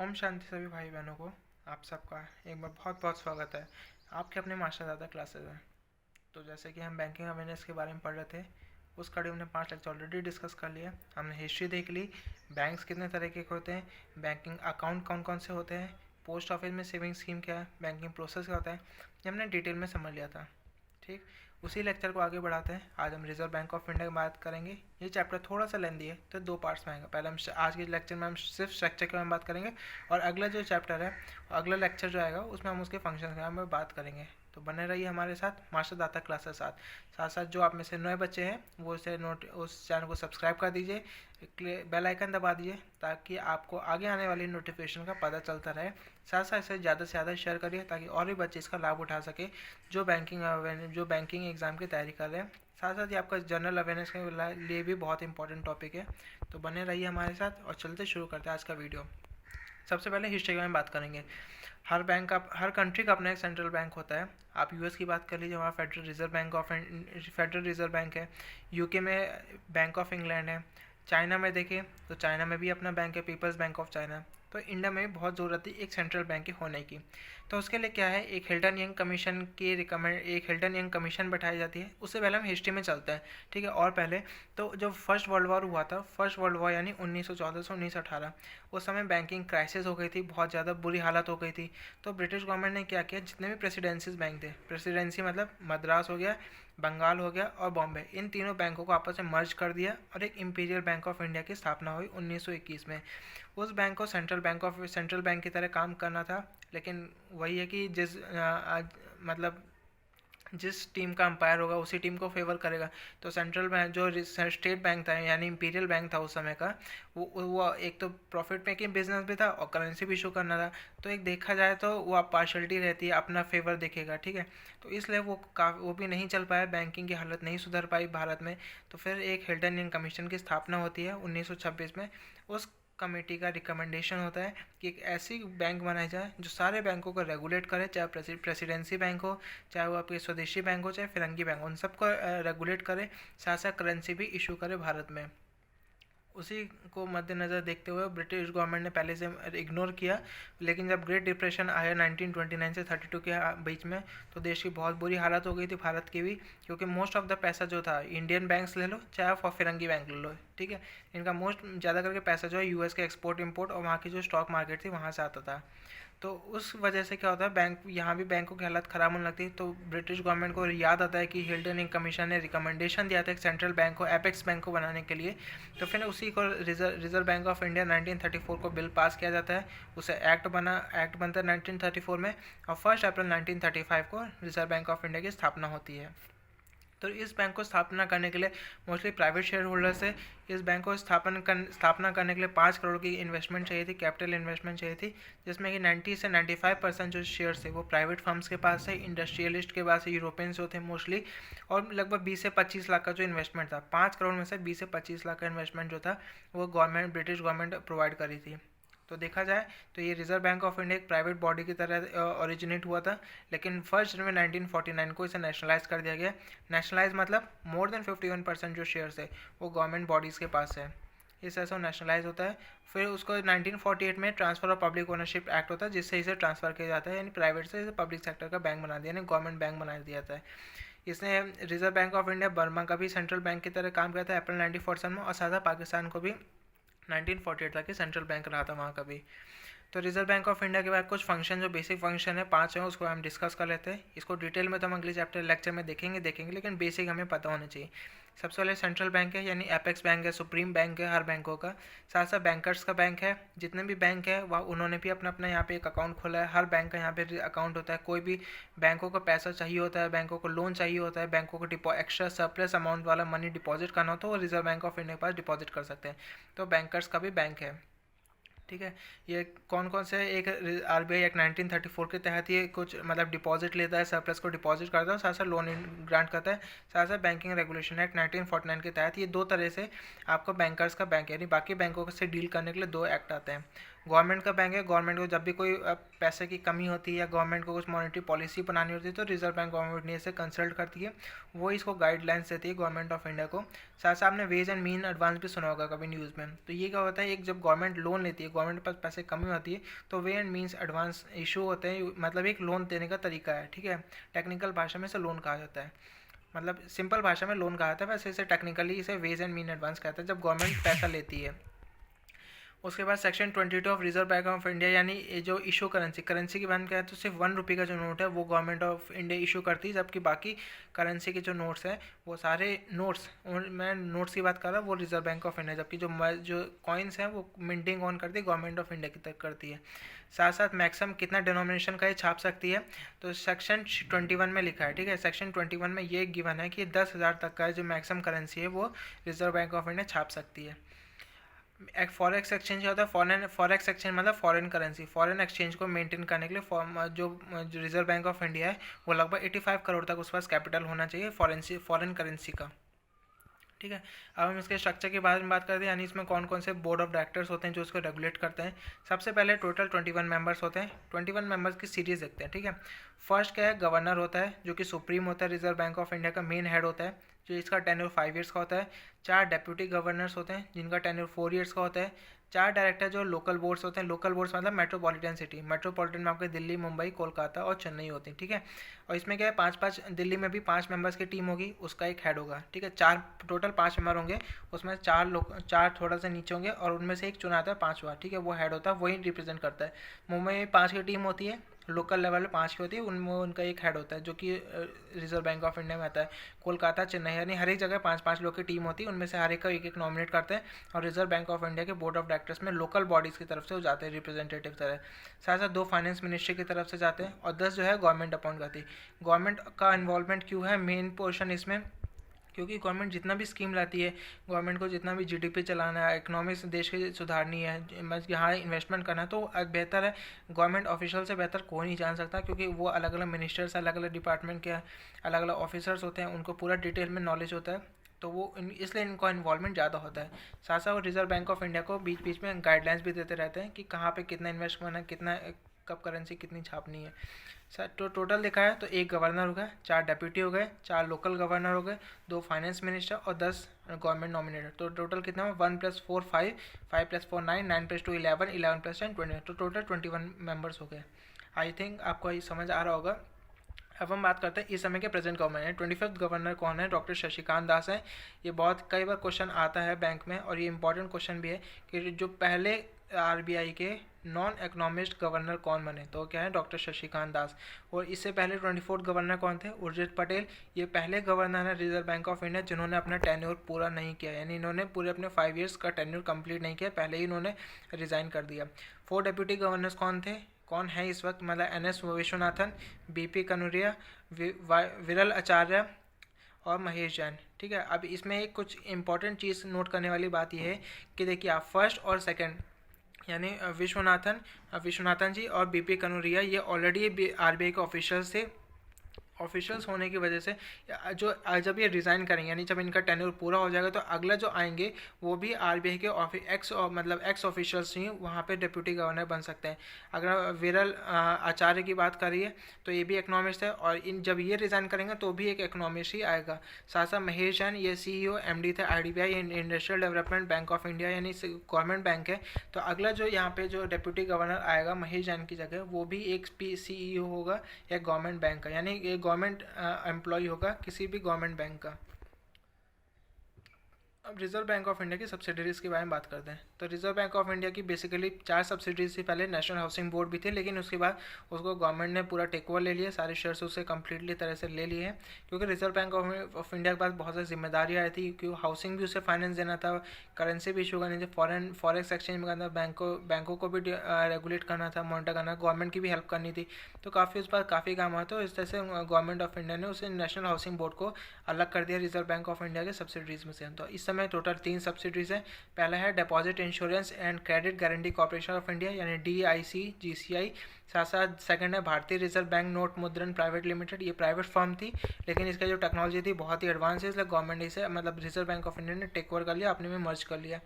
ओम शांति सभी भाई बहनों को। आप सबका एक बार बहुत बहुत स्वागत है आपके अपने मास्टर दादा क्लासेस में। तो जैसे कि हम बैंकिंग अवेयरनेस के बारे में पढ़ रहे थे, उस कड़ी में हमने 5 लेक्चर ऑलरेडी डिस्कस कर लिया। हमने हिस्ट्री देख ली, बैंक्स कितने तरीके के होते हैं, बैंकिंग अकाउंट कौन कौन से होते हैं, पोस्ट ऑफिस में सेविंग स्कीम क्या है, बैंकिंग प्रोसेस क्या होता है, ये हमने डिटेल में समझ लिया था। ठीक, उसी लेक्चर को आगे बढ़ाते हैं। आज हम रिजर्व बैंक ऑफ इंडिया की बात करेंगे। ये चैप्टर थोड़ा सा लेंदी है तो 2 पार्ट्स में आएगा। पहले हम आज के लेक्चर में हम सिर्फ स्ट्रक्चर के बारे में बात करेंगे, और अगला जो चैप्टर है, अगला लेक्चर जो आएगा उसमें हम उसके फंक्शन के बारे में बात करेंगे। तो बने रहिए हमारे साथ मास्टर दाता क्लास के साथ। साथ साथ जो आप में से नए बच्चे हैं वो उस चैनल को सब्सक्राइब कर दीजिए, बेल आइकन दबा दीजिए, ताकि आपको आगे आने वाली नोटिफिकेशन का पता चलता रहे। साथ साथ इसे ज़्यादा से ज़्यादा शेयर करिए ताकि और भी बच्चे इसका लाभ उठा सके जो बैंकिंग एग्ज़ाम की तैयारी कर रहे हैं। साथ साथ ही आपका जनरल अवेयरनेस के लिए भी बहुत इंपॉर्टेंट टॉपिक है। तो बने रहिए हमारे साथ और चलते शुरू करते हैं आज का वीडियो। सबसे पहले हिस्ट्री के बारे में बात करेंगे। हर कंट्री का अपना एक सेंट्रल बैंक होता है। आप यूएस की बात कर लीजिए, वहाँ फेडरल रिजर्व बैंक है। यूके में बैंक ऑफ इंग्लैंड है। चाइना में देखें तो चाइना में भी अपना बैंक है, पीपल्स बैंक ऑफ चाइना। तो इंडिया में बहुत ज़रूरत है एक सेंट्रल बैंक के होने की। तो उसके लिए क्या है, एक हिल्टन यंग कमीशन बैठाई जाती है। उससे पहले हम हिस्ट्री में चलते हैं, ठीक है। और पहले तो जब फर्स्ट वर्ल्ड वॉर हुआ था, फर्स्ट वर्ल्ड वॉर यानी 1914 से 1918, उस समय बैंकिंग क्राइसिस हो गई थी, बहुत ज़्यादा बुरी हालत हो गई थी। तो ब्रिटिश गवर्नमेंट ने क्या किया, जितने भी प्रेसिडेंसीज बैंक थे, प्रेसिडेंसी मतलब मद्रास हो गया, बंगाल हो गया और बॉम्बे, इन तीनों बैंकों को आपस में मर्ज कर दिया और एक इंपीरियल बैंक ऑफ इंडिया की स्थापना हुई 1921 में। उस बैंक को सेंट्रल बैंक की तरह काम करना था। लेकिन वही है कि मतलब जिस टीम का अंपायर होगा उसी टीम को फेवर करेगा। तो सेंट्रल बैंक जो स्टेट बैंक था यानी इंपीरियल बैंक था उस समय का, वो एक तो प्रॉफिट मेकिंग बिजनेस भी था और करेंसी भी इशू करना था। तो एक देखा जाए तो वो पार्शलिटी रहती है, अपना फेवर देखेगा, ठीक है। तो इसलिए वो भी नहीं चल पाया, बैंकिंग की हालत नहीं सुधर पाई भारत में। तो फिर एक हिल्टन यंग कमीशन की स्थापना होती है 1926 में। उस कमेटी का रिकमेंडेशन होता है कि एक ऐसी बैंक बनाई जाए जो सारे बैंकों को रेगुलेट करे, चाहे प्रेसिडेंसी बैंक हो, चाहे वो आपके स्वदेशी बैंक हो, चाहे फिरंगी बैंक हो, उन सबको रेगुलेट करे, साथ साथ करेंसी भी इशू करे भारत में। उसी को मद्देनज़र देखते हुए ब्रिटिश गवर्नमेंट ने पहले से इग्नोर किया। लेकिन जब ग्रेट डिप्रेशन आया 1929 से 32 के बीच में, तो देश की बहुत बुरी हालत हो गई थी, भारत की भी। क्योंकि मोस्ट ऑफ द पैसा जो था, इंडियन बैंक्स ले लो चाहे आप फिरंगी बैंक ले लो, ठीक है, इनका मोस्ट ज़्यादा करके पैसा जो है यूएस के एक्सपोर्ट इंपोर्ट और वहाँ की जो स्टॉक मार्केट थी वहाँ से आता था। तो उस वजह से क्या होता है, यहाँ भी बैंकों की हालत ख़राब होने लगती है। तो ब्रिटिश गवर्नमेंट को याद आता है कि हिल्टन यंग कमीशन ने रिकमेंडेशन दिया था एक सेंट्रल बैंक को, एपेक्स बैंक को बनाने के लिए। तो फिर उसी को रिजर्व बैंक ऑफ इंडिया 1934 को बिल पास किया जाता है, उसे एक्ट बनता है 1934 में। और 1 अप्रैल 1935 को रिजर्व बैंक ऑफ इंडिया की स्थापना होती है। तो इस बैंक को स्थापना करने के लिए मोस्टली प्राइवेट शेयर होल्डर से इस बैंक को स्थापना करने के लिए 5 करोड़ की इन्वेस्टमेंट चाहिए थी, कैपिटल इन्वेस्टमेंट चाहिए थी, जिसमें कि 90 से 95% जो शेयर थे वो प्राइवेट फर्म्स के पास है, इंडस्ट्रियलिस्ट के पास है, यूरोपियंस होते हैं मोस्टली। और लगभग 20 से 25 लाख का जो इन्वेस्टमेंट था, 5 करोड़ में से 20 से 25 लाख का इन्वेस्टमेंट जो था वो ब्रिटिश गवर्नमेंट प्रोवाइड करी थी। तो देखा जाए तो ये रिजर्व बैंक ऑफ इंडिया एक प्राइवेट बॉडी की तरह ओरिजिनेट हुआ था। लेकिन 1 जनवरी 1949 को इसे नेशनलाइज कर दिया गया। नेशनलाइज मतलब मोर देन 51% जो शेयर्स है वो गवर्नमेंट बॉडीज़ के पास है, इस तरह से नेशनलाइज होता है। फिर उसको 1948 में transfer of public ownership act होता है, जिससे इसे ट्रांसफ़र किया जाता है, यानी प्राइवेट से इसे पब्लिक सेक्टर का बैंक बना दिया, यानी गवर्नमेंट बैंक बना दिया जाता है। इसने reserve Bank of India Burma का भी सेंट्रल बैंक की तरह काम किया था अप्रैल 1947 में, और साथ पाकिस्तान को भी 1948 तक ही सेंट्रल बैंक रहा था वहाँ का भी। तो रिजर्व बैंक ऑफ इंडिया के बाद कुछ फंक्शन, जो बेसिक फंक्शन है 5 है, उसको हम डिस्कस कर लेते हैं। इसको डिटेल में तो हम अगले लेक्चर में देखेंगे, लेकिन बेसिक हमें पता होना चाहिए। सबसे पहले सेंट्रल बैंक है, यानी एपेक्स बैंक है, सुप्रीम बैंक है हर बैंकों का। साथ साथ बैंकर्स का बैंक है, जितने भी बैंक है वह उन्होंने भी अपना अपना यहाँ पे एक अकाउंट खोला है। हर बैंक का यहाँ पे अकाउंट होता है। कोई भी बैंकों को पैसा चाहिए होता है, बैंकों को लोन चाहिए होता है, बैंकों को एक्स्ट्रा सरप्लस अमाउंट वाला मनी डिपॉजिट करना हो तो वो रिजर्व बैंक ऑफ इंडिया के पास डिपॉजिट कर सकते हैं। तो बैंकर्स का भी बैंक है, ठीक है। ये कौन कौन से, एक आरबीआई एक्ट 1934 के तहत ये कुछ मतलब डिपॉजिट लेता है, सरप्लस को डिपॉजिट करता है, साथ साथ लोन ग्रांट करता है। साथ साथ बैंकिंग रेगुलेशन एक्ट 1949 के तहत ये 2 तरह से आपको बैंकर्स का बैंक, यानी बाकी बैंकों से डील करने के लिए 2 एक्ट आते हैं। गवर्नमेंट का बैंक है, गवर्नमेंट को जब भी कोई पैसे की कमी होती है या गवर्नमेंट को कुछ मॉनेटरी पॉलिसी बनानी होती है तो रिजर्व बैंक गवर्नमेंट ने इसे कंसल्ट करती है, वो इसको गाइडलाइंस देती है गवर्नमेंट ऑफ इंडिया को। साथ साथ आपने वेज एंड मीन एडवांस भी सुना होगा कभी न्यूज़ में। तो ये क्या होता है, एक जब गवर्नमेंट लोन लेती है, गवर्नमेंट के पास पैसे कमी होती है, तो way and means advance issue होते हैं, मतलब एक लोन देने का तरीका है, ठीक है। टेक्निकल भाषा में इसे लोन कहा जाता है, मतलब सिंपल भाषा में लोन कहा जाता है, वैसे इसे टेक्निकली इसे वेज एंड मीन एडवांस कहता है जब गवर्नमेंट पैसा लेती है। उसके बाद section 22 of reserve Bank of India, यानी ये जो इशू करेंसी की बात करें तो सिर्फ 1 रुपये का जो नोट है वो गवर्नमेंट ऑफ इंडिया इशू करती है, जबकि बाकी करेंसी के जो नोट्स हैं वो सारे नोट्स, मैं नोट्स की बात कर रहा हूँ, वो रिजर्व बैंक ऑफ इंडिया, जबकि जो कॉइन्स हैं वो मिंटिंग ऑन करती है गवर्नमेंट ऑफ इंडिया की तक करती है। साथ साथ मैक्सिमम कितना डिनोमिनेशन का ये छाप सकती है, तो सेक्शन 21 में लिखा है, ठीक है। सेक्शन 21 में ये गिवन है कि 10,000 तक का जो मैक्सिमम करेंसी है वो रिजर्व बैंक ऑफ इंडिया छाप सकती है। एक फॉरेक्स एक्सचेंज होता है, फॉरेक्स एक्सचेंज मतलब फॉरेन करेंसी, फॉरेन एक्सचेंज को मेंटेन करने के लिए जो रिजर्व बैंक ऑफ इंडिया है वो लगभग 85 करोड़ तक उसके पास कैपिटल होना चाहिए फॉरेन करेंसी का, ठीक है। अब हम इसके स्ट्रक्चर के बारे में बात करते हैं, यानी इसमें कौन कौन से बोर्ड ऑफ डायरेक्टर्स होते हैं जो इसको रेगुलेट करते हैं। सबसे पहले टोटल 21 मेंबर्स होते हैं, 21 मेंबर्स की सीरीज देखते हैं, ठीक है। फर्स्ट क्या है, गवर्नर होता है जो कि सुप्रीम होता है, रिजर्व बैंक ऑफ इंडिया का मेन हेड होता है, जो इसका टेन्योर 5 ईयर्स का होता है। 4 डेप्यूटी गवर्नर्स होते हैं जिनका टेन्योर 4 ईयर्स का होता है। 4 डायरेक्टर जो लोकल बोर्ड्स होते हैं, लोकल बोर्ड्स मतलब मेट्रोपॉलिटन सिटी, मेट्रोपॉलिटन में आपके दिल्ली, मुंबई, कोलकाता और चेन्नई होती है, ठीक है। और इसमें क्या है, 5-5 दिल्ली में भी 5 मेंबर्स की टीम होगी, उसका एक हेड होगा, ठीक है। 4 टोटल 5 मेंबर होंगे, उसमें 4 थोड़ा सा नीचे होंगे और उनमें से एक चुना आता है 5वां, ठीक है, वो हेड होता है, वही रिप्रेजेंट करता है। मुंबई में 5 की टीम होती है, लोकल लेवल में 5 की होती है, उनमें उनका एक हेड होता है जो कि रिजर्व बैंक ऑफ इंडिया में आता है। कोलकाता, चेन्नई, यानी हर एक जगह 5-5 लोग की टीम होती है, उनमें से हर एक का एक नॉमिनेट करते हैं और रिजर्व बैंक ऑफ इंडिया के बोर्ड ऑफ डायरेक्टर्स में लोकल बॉडीज़ की तरफ से वो जाते हैं रिप्रेजेंटेटिव तरह। साथ साथ 2 फाइनेंस मिनिस्ट्री की तरफ से जाते हैं और 10 जो है गवर्नमेंट अपॉइंट करती है। गवर्नमेंट का इन्वॉल्वमेंट क्यों है, मेन पोर्शन इसमें, क्योंकि गवर्नमेंट जितना भी स्कीम लाती है, गवर्नमेंट को जितना भी जीडीपी चलाना है, इकोनॉमिक्स देश की सुधारनी है, यहाँ इन्वेस्टमेंट करना है, तो बेहतर है, गवर्नमेंट ऑफिशियल से बेहतर कोई नहीं जान सकता, क्योंकि वो अलग अलग मिनिस्टर्स, अलग अलग डिपार्टमेंट के अलग अलग ऑफिसर्स होते हैं, उनको पूरा डिटेल में नॉलेज होता है, तो वो इसलिए इनका इन्वॉल्वमेंट ज़्यादा होता है। साथ साथ वो रिजर्व बैंक ऑफ इंडिया को बीच बीच में गाइडलाइंस भी देते रहते हैं कि कहाँ पे कितना इन्वेस्ट करना है, कितना कब करेंसी कितनी छापनी है। सर तो टोटल देखा है तो 1 गवर्नर हो गए, 4 डेप्यूटी हो गए, 4 लोकल गवर्नर हो गए, 2 फाइनेंस मिनिस्टर और 10 गवर्नमेंट नॉमिनेटेड। तो टोटल कितना हुआ, 1 + 4 5, 5 + 4 9, 9 + 2 11, 11 + 10 20, तो टोटल 21 मेंबर्स हो गए। आई थिंक आपको ये समझ आ रहा होगा। अब हम बात करते हैं इस समय के प्रेजेंट गवर्नर है। 25th गवर्नर कौन है, डॉक्टर शशिकांत दास है। ये बहुत कई बार क्वेश्चन आता है बैंक में और ये इंपॉर्टेंट क्वेश्चन भी है कि जो पहले आरबीआई के नॉन इकोनॉमिस्ट गवर्नर कौन बने, तो क्या है, डॉक्टर शशिकांत दास। और इससे पहले 24th गवर्नर कौन थे, उर्जित पटेल। ये पहले गवर्नर है रिजर्व बैंक ऑफ इंडिया जिन्होंने अपना टेन्योर पूरा नहीं किया, यानी इन्होंने पूरे अपने 5 ईयर्स का टेन्योर कंप्लीट नहीं किया, पहले ही इन्होंने रिज़ाइन कर दिया। 4 डेप्यूटी गवर्नर्स कौन है इस वक्त, मतलब NS विश्वनाथन, BP कनुरिया, विरल आचार्य और महेश जैन, ठीक है। अब इसमें एक कुछ इंपॉर्टेंट चीज़ नोट करने वाली बात यह है कि देखिए आप फर्स्ट और सेकंड, यानी विश्वनाथन जी और BP कनुरिया, ये ऑलरेडी आरबीआई के ऑफिशियल्स होने की वजह से जो जब ये रिज़ाइन करेंगे, यानी जब इनका टेन्योर पूरा हो जाएगा, तो अगला जो आएंगे वो भी आरबीआई के एक्स ऑफिशियल्स ही वहाँ पे डिप्यूटी गवर्नर बन सकते हैं। अगर विरल आचार्य की बात करिए तो ये भी इकोनॉमिस्ट है, और जब ये रिज़ाइन करेंगे तो भी एक इकोनॉमिस्ट ही आएगा। साथ साथ महेश जैन, ये CEO MD थे IDBI, industrial development bank of India, यानी गवर्नमेंट बैंक है। तो अगला जो यहाँ पे जो डिप्यूटी गवर्नर आएगा महेश जैन की जगह, वो भी एक CEO होगा या गवर्नमेंट बैंक का, यानी गवर्नमेंट एम्प्लॉय होगा किसी भी गवर्नमेंट बैंक का। अब रिजर्व बैंक ऑफ इंडिया की सब्सिडरीज के बारे में बात करते हैं। तो रिजर्व बैंक ऑफ इंडिया की बेसिकली 4 सब्सिडरीज थी, पहले नेशनल हाउसिंग बोर्ड भी थे, लेकिन उसके बाद उसको गवर्नमेंट ने पूरा टेक ओवर ले लिया, सारे शेयर्स उससे कम्प्लीटली तरह से ले लिए हैं, क्योंकि रिजर्व बैंक ऑफ इंडिया के पास बहुत सारी जिम्मेदारी आई थी, क्योंकि हाउसिंग भी उसे फाइनेंस देना था, करेंसी भी इशू करनी थी, फॉरेक्स एक्सचेंज में करना था, बैंकों को भी रेगुलेट करना था, मॉनिटर करना, गवर्नमेंट की भी हेल्प करनी थी, तो काफ़ी उस पर काफ़ी काम हुआ। तो इस तरह से गवर्नमेंट ऑफ इंडिया ने उसे नेशनल हाउसिंग बोर्ड को अलग कर दिया रिजर्व बैंक ऑफ इंडिया के सब्सिडरीज में से। तो इस समय टोटल 3 सब्सिडरीज है। पहला है deposit insurance and credit guarantee corporation of India, यानी DICGCI। साथ साथ सेकंड है भारतीय रिजर्व बैंक नोट मुद्रण प्राइवेट लिमिटेड, ये प्राइवेट फर्म थी, लेकिन इसका जो टेक्नोलॉजी थी बहुत ही एडवांस है, इसलिए गवर्नमेंट इसे मतलब रिजर्व बैंक ऑफ इंडिया ने टेक ओवर कर लिया, अपने में मर्ज कर लिया।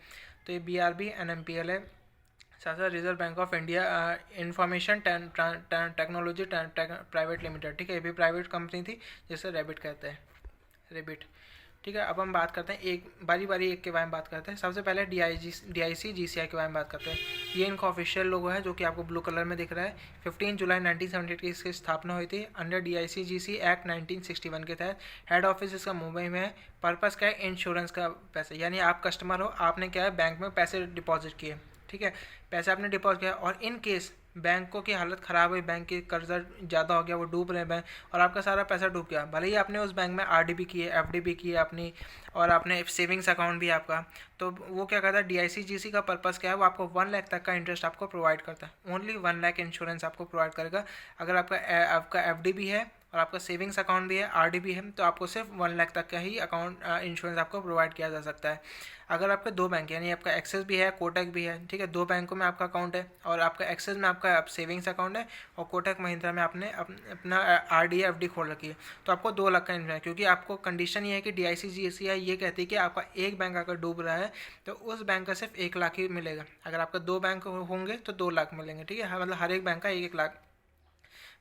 तो ये BRB NMPL है। साथ साथ reserve Bank of India information technology private limited, ठीक है, ये भी प्राइवेट कंपनी थी जिसे रेबिट कहते हैं, रेबिट। ठीक है, अब हम बात करते हैं एक बारी बारी एक के बारे में बात करते हैं। सबसे पहले DIC GCI के बारे में बात करते हैं। ये इनका ऑफिशियल लोगो है जो कि आपको ब्लू कलर में दिख रहा है। 15 जुलाई 1978 की इसकी स्थापना हुई थी अंडर DIC GC एक्ट 1961 के तहत। हेड ऑफिस इसका मुंबई में है। पर्पस क्या है? इंश्योरेंस का पैसा, यानी आप कस्टमर हो, आपने क्या है बैंक में पैसे डिपॉजिट किए, ठीक है, पैसे आपने डिपॉजिट किया और इन केस बैंकों की हालत ख़राब हुई, बैंक के कर्जा ज़्यादा हो गया, वो डूब रहे हैं बैंक, और आपका सारा पैसा डूब गया, भले ही आपने उस बैंक में RD भी की है, FD भी की है अपनी, और आपने सेविंग्स अकाउंट भी है आपका, तो वो क्या करता है, DIC GC का पर्पस क्या है, वो आपको 1 लाख तक का इंटरेस्ट आपको प्रोवाइड करता है। ओनली 1 लाख इंश्योरेंस आपको प्रोवाइड करेगा। अगर आपका FD भी है और आपका सेविंग्स अकाउंट भी है, RD भी है, तो आपको सिर्फ 1 लाख तक का ही अकाउंट इंश्योरेंस आपको प्रोवाइड किया जा सकता है। अगर आपके 2 बैंक यानी आपका एक्सिस भी है, कोटक भी है, ठीक है, 2 बैंकों में आपका अकाउंट है और आपका एक्सिस में आपका सेविंग्स अकाउंट है और कोटक महिंद्रा में आपने अपना RD या FD खोल रखी है, तो आपको 2 लाख का इंश्योरेंस, क्योंकि आपको कंडीशन ये है कि DIC GCI ये कहती है कि आपका एक बैंक अगर डूब रहा है तो उस बैंक का सिर्फ 1 लाख ही मिलेगा। अगर आपका 2 बैंक होंगे तो 2 लाख मिलेंगे, ठीक है, मतलब हर एक बैंक का 1-1 लाख।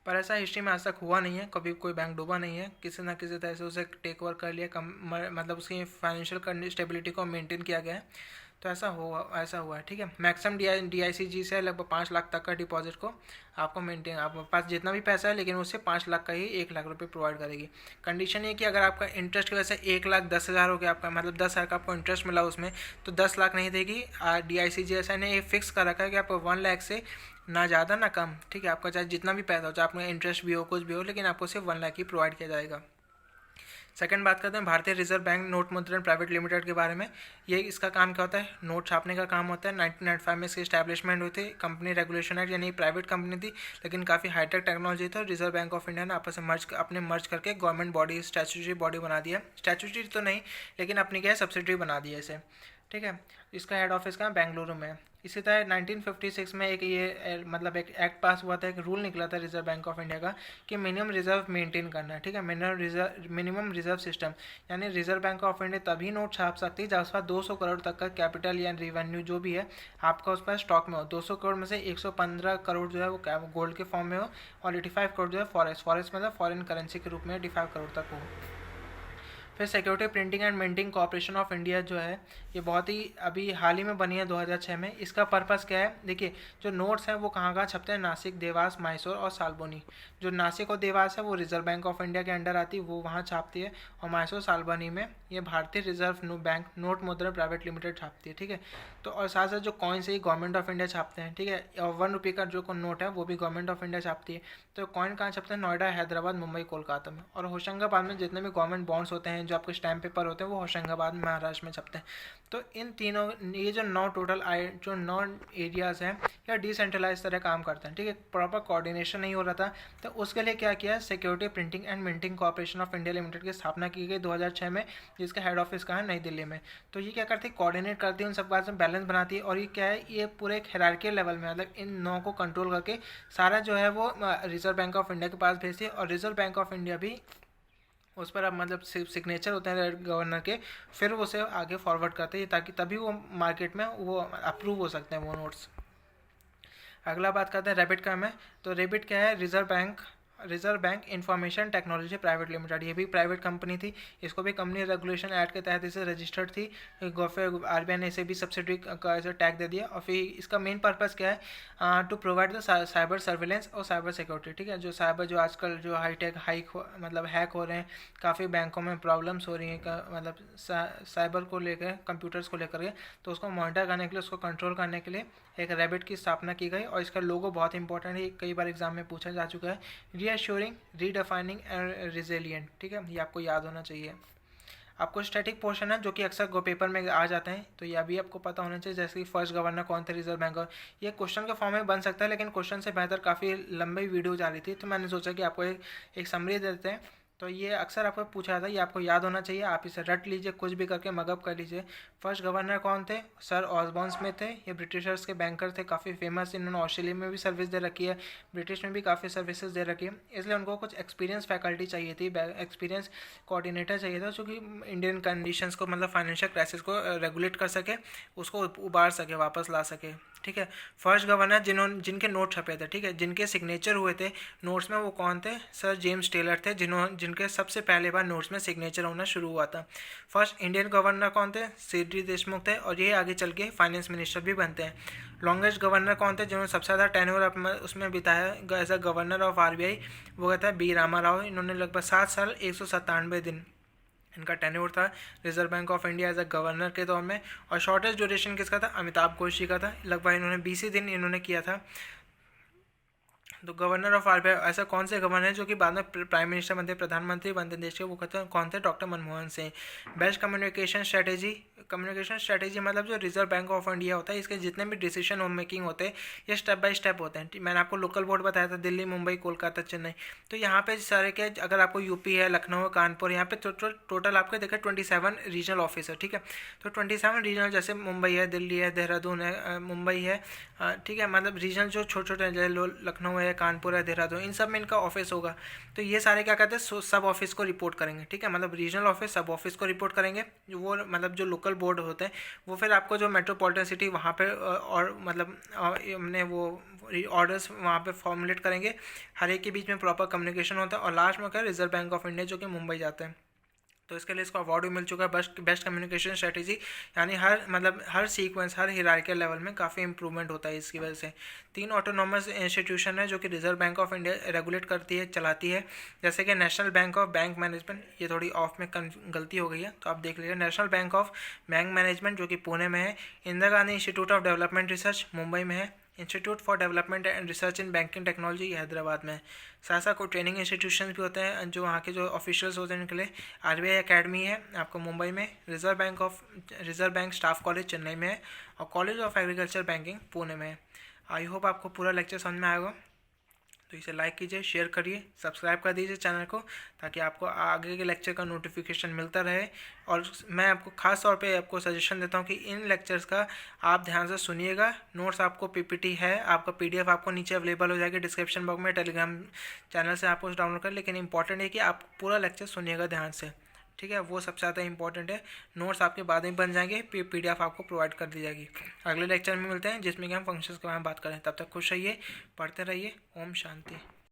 पर ऐसा हिस्ट्री में आज तक हुआ नहीं है, कभी कोई बैंक डूबा नहीं है, किसी ना किसी तरह से उसे टेक ओवर कर लिया, मतलब उसकी फाइनेंशियल स्टेबिलिटी को मेंटेन किया गया है, तो ऐसा हुआ है, ठीक है। मैक्सिमम DIC जी से लगभग 5 लाख तक का डिपॉजिट को आपको मेंटेन, आपके पास जितना भी पैसा है लेकिन उससे 5 लाख का ही 1 लाख रुपए प्रोवाइड करेगी। कंडीशन ये कि अगर आपका इंटरेस्ट की वजह से 1,10,000 हो गया आपका, मतलब 10,000 का आपको इंटरेस्ट मिला उसमें, तो 10 लाख नहीं देगी। DIC GSI ने ये फिक्स कर रखा है कि आपको 1 लाख से ना ज़्यादा ना कम, ठीक है, आपका चाहे जितना भी पैसा हो, चाहे आपका इंटरेस्ट भी हो, कुछ भी हो, लेकिन आपको सिर्फ 1 लाख ही प्रोवाइड किया जाएगा। सेकंड बात करते हैं भारतीय रिजर्व बैंक नोट मुद्रण प्राइवेट लिमिटेड के बारे में। ये इसका काम क्या होता है? नोट छापने का काम होता है। 1995 में इसकी इस्टेब्लिशमेंट हुई थी। कंपनी रेगुलेशन एक्ट, यानी प्राइवेट कंपनी थी लेकिन काफ़ी हाईटेक टेक्नोलॉजी थी, और रिजर्व बैंक ऑफ इंडिया ने आपस में मर्ज करके गवर्नमेंट बॉडी, स्टैट्यूटरी बॉडी बना दिया। स्टैट्यूटरी तो नहीं, लेकिन अपनी क्या है, सब्सिडरी बना दी है इसे, ठीक है। इसका हेड ऑफिस कहाँ? बेंगलुरु में है। इसी तरह 1956 में एक मतलब एक एक्ट पास हुआ था, एक रूल निकला था रिजर्व बैंक ऑफ इंडिया का कि मिनिमम रिजर्व मेंटेन करना है, ठीक है, मिनिमम रिजर्व सिस्टम, यानी रिजर्व बैंक ऑफ इंडिया तभी नोट छाप सकती है जब उसका 200 करोड़ तक का कैपिटल या रिवेन्यू जो भी है आपका उस पर स्टॉक में हो। 200 करोड़ में से 115 करोड़ जो है वो गोल्ड के फॉर्म में हो, और 85 करोड़ जो है फॉरेक्स मतलब फॉरेन करेंसी के रूप में 85 करोड़ तक हो। फिर security printing and minting corporation of India जो है, ये बहुत ही अभी हाल ही में बनी है 2006 में। इसका पर्पस क्या है? देखिए, जो नोट्स हैं वो कहाँ छपते हैं? नासिक, देवास, मैसूर और सालबनी। जो नासिक और देवास है वो रिजर्व बैंक ऑफ इंडिया के अंडर आती है, वो वहाँ छापती है, और मैसूर सालबनी में ये भारतीय रिजर्व बैंक नोट मुद्रण प्राइवेट लिमिटेड छापती है, ठीक है। तो और साथ साथ जो कॉइन्स है गवर्नमेंट ऑफ इंडिया छापते हैं, ठीक है, और 1 रुपये का जो नोट है वो भी गवर्नमेंट ऑफ इंडिया छापती है। तो कॉइन कहाँ छपते हैं? नोएडा, हैदराबाद, मुंबई, कोलकाता में। और होशंगाबाद में जितने भी गवर्नमेंट बॉन्ड्स होते हैं, जो आपके स्टैम्प पेपर होते हैं, वो होशंगाबाद, महाराष्ट्र में छपते हैं। तो इन तीनों, ये जो 9 एरियाज़ हैं, या डिसेंट्रलाइज तरह काम करते हैं, ठीक है, प्रॉपर कोऑर्डिनेशन नहीं हो रहा था, तो उसके लिए क्या किया? Security printing and minting corporation of India limited की स्थापना की गई 2006 में, जिसका हेड ऑफिस कहाँ है? नई दिल्ली में। तो ये क्या करती है? कोऑर्डिनेट करती है, उन सब बात में बैलेंस बनाती है, और ये क्या है? ये पूरे एक हायरार्कियल लेवल में, मतलब इन 9 को कंट्रोल करके सारा जो है वो रिजर्व बैंक ऑफ इंडिया के पास भेजती है, और रिजर्व बैंक ऑफ इंडिया भी उस पर अब मतलब सिग्नेचर होते हैं गवर्नर के, फिर वो उसे आगे फॉरवर्ड करते हैं, ताकि तभी वो मार्केट में वो अप्रूव हो सकते हैं वो नोट्स। अगला बात करते हैं रैबिट का में। तो रैबिट क्या है? Reserve bank information technology private limited. ये भी प्राइवेट कंपनी थी, इसको भी कंपनी रेगुलेशन एक्ट के तहत इसे रजिस्टर्ड थी। RBI ने इसे भी सब्सिडरी का ऐसे टैग दे दिया। और फिर इसका मेन पर्पस क्या है? To provide the cyber surveillance और साइबर सिक्योरिटी, ठीक है। जो आजकल जो हाईटेक मतलब हैक हो रहे हैं, काफ़ी बैंकों में प्रॉब्लम्स हो रही हैं, मतलब साइबर को लेकर, कंप्यूटर्स को लेकर के, तो उसको मॉनिटर करने के लिए, उसको कंट्रोल करने के लिए एक रैबिट की स्थापना की गई। और इसका लोगो बहुत इंपॉर्टेंट है, कई बार एग्जाम में पूछा जा चुका है। रीअश्योरिंग, रीडिफाइनिंग एंड रिजिलियंट, ठीक है, ये आपको याद होना चाहिए। आपको स्टैटिक पोर्शन है जो कि अक्सर पेपर में आ जाते हैं, तो ये अभी आपको पता होना चाहिए, जैसे कि फर्स्ट गवर्नर कौन थे रिजर्व बैंक का। ये क्वेश्चन के फॉर्म में बन सकता है, लेकिन क्वेश्चन से बेहतर काफ़ी लंबी वीडियो जा रही थी, तो मैंने सोचा कि आपको एक समरी देते हैं। तो ये अक्सर आपको पूछा था, ये आपको याद होना चाहिए, आप इसे रट लीजिए, कुछ भी करके मगअप कर लीजिए। फर्स्ट गवर्नर कौन थे? सर ऑसबॉर्न स्मिथ थे। ये ब्रिटिशर्स के बैंकर थे, काफ़ी फेमस, इन्होंने ऑस्ट्रेलिया में भी सर्विस दे रखी है, ब्रिटिश में भी काफ़ी सर्विसेज दे रखी है, इसलिए उनको कुछ एक्सपीरियंस फैकल्टी चाहिए थी, एक्सपीरियंस कोऑर्डिनेटर चाहिए था, जो कि इंडियन कंडीशंस को, मतलब फाइनेंशियल क्राइसिस को रेगुलेट कर सके, उसको उबार सके, वापस ला सके, ठीक है। फर्स्ट गवर्नर जिनके नोट छपे थे, ठीक है, जिनके सिग्नेचर हुए थे नोट्स में, वो कौन थे? सर जेम्स टेलर थे, जिनके सबसे पहले बार नोट्स में सिग्नेचर होना शुरू हुआ था। फर्स्ट इंडियन गवर्नर कौन थे? सी.डी. देशमुख थे, और ये आगे चल के फाइनेंस मिनिस्टर भी बनते हैं। लॉन्गेस्ट गवर्नर कौन थे जिन्होंने सबसे ज़्यादा टेन्योर उसमें बिताया as a governor of RBI? वो कहता है बी रामाराव। इन्होंने लगभग 7 साल 197 दिन इनका टेन्योर था Reserve Bank of India as a governor के तौर में। और शॉर्टेस्ट ड्यूरेशन किसका था? अमिताभ घोष जी का था, लगभग इन्होंने 20 ही दिन इन्होंने किया था। तो गवर्नर ऑफ आरबीआई ऐसा कौन से गवर्नर है जो कि बाद में प्राइम मिनिस्टर बनते, प्रधानमंत्री बनते देश के? वो कहते हैं कौन थे? Doctor Manmohan Singh. Best communication strategy मतलब जो रिजर्व बैंक ऑफ इंडिया होता है, इसके जितने भी डिसीजन मेकिंग होते हैं ये स्टेप बाय स्टेप होते हैं। मैंने आपको लोकल बोर्ड बताया था, दिल्ली, मुंबई, कोलकाता, चेन्नई। तो यहाँ पे सारे के, अगर आपको यूपी है, लखनऊ, कानपुर, यहाँ पे टोटल आपके देखा 27 रीजनल ऑफिस है, ठीक है। तो 27 रीजनल, जैसे मुंबई है, दिल्ली है, देहरादून है, मुंबई है, ठीक है, मतलब रीजनल जो छोटे छोटे जैसे लखनऊ है, कानपुर है, देहरादून, इन सब में इनका ऑफिस होगा। तो ये सारे क्या कहते हैं? सब ऑफिस को रिपोर्ट करेंगे, ठीक है, मतलब रीजनल ऑफिस सब ऑफिस को रिपोर्ट करेंगे। वो मतलब जो लोकल बोर्ड होते हैं वो फिर आपको जो मेट्रोपॉलिटन सिटी वहाँ पे और मतलब हमने वो ऑर्डर्स वहाँ पे फॉर्मुलेट करेंगे। हर एक के बीच में प्रॉपर कम्युनिकेशन होता है। और लास्ट में क्या है? रिजर्व बैंक ऑफ इंडिया जो कि मुंबई जाता है। तो इसके लिए इसको अवार्ड भी मिल चुका है बेस्ट कम्युनिकेशन स्ट्रेटेजी, यानी हर सीक्वेंस, हर हिरार्कियल लेवल में काफ़ी इंप्रूवमेंट होता है इसकी वजह से। 3 ऑटोनॉमस इंस्टीट्यूशन है जो कि reserve Bank of India regulate करती है, चलाती है, जैसे कि national bank of bank management. ये थोड़ी ऑफ में गलती हो गई है तो आप देख लीजिए। National bank of bank management जो कि पुणे में है। Indira Gandhi institute of development research Mumbai में है। Institute for development and research in banking technology Hyderabad में। साथ साथ को ट्रेनिंग इंस्टीट्यूशन भी होते हैं जो वहाँ के जो ऑफिशियल्स होते हैं उनके लिए। आरबीआई एकेडमी है आपको मुंबई में। Reserve bank staff college Chennai में है। और college of agriculture banking Pune में है। आई होप आपको पूरा लेक्चर समझ में आएगा। तो इसे लाइक कीजिए, शेयर करिए, सब्सक्राइब कर दीजिए चैनल को, ताकि आपको आगे के लेक्चर का नोटिफिकेशन मिलता रहे। और मैं आपको खास तौर पे आपको सजेशन देता हूँ कि इन लेक्चर्स का आप ध्यान से सुनिएगा। नोट्स आपको पीपीटी है, आपका पीडीएफ आपको नीचे अवेलेबल हो जाएगी डिस्क्रिप्शन बॉक्स में, टेलीग्राम चैनल से आपको डाउनलोड कर। लेकिन इंपॉर्टेंट है कि आप पूरा लेक्चर सुनिएगा ध्यान से, ठीक है, वो सबसे ज़्यादा इंपॉर्टेंट है। नोट्स आपके बाद में बन जाएंगे, पीडीएफ आपको प्रोवाइड कर दी जाएगी। अगले लेक्चर में मिलते हैं जिसमें कि हम फंक्शंस के बारे में बात करें। तब तक खुश रहिए, पढ़ते रहिए। ओम शांति।